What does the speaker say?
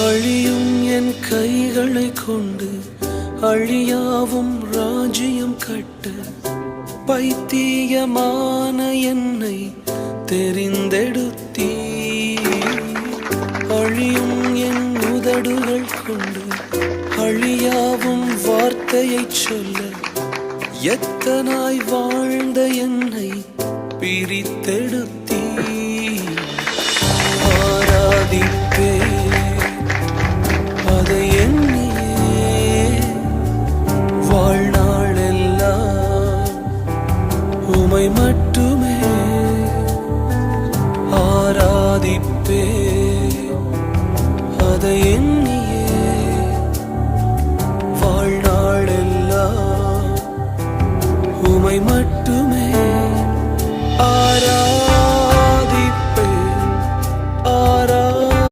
அழியும் என் கைகளை கொண்டு அழியாவும் ராஜ்யம் கட்ட பைத்தியமான என்னை தெரிந்தெடுத்தீ. அழியும் என் உதடுகள் கொண்டு அழியாவும் வார்த்தையை சொல்ல எத்தனாய் வாழ்ந்த என்னை பிரித்தெடுத்தீ. ஆராதிப்பே அதை எண்ணியே வாழ்நாளெல்லாம் உமை மட்டுமே ஆராதிப்பே அதை எண்ணி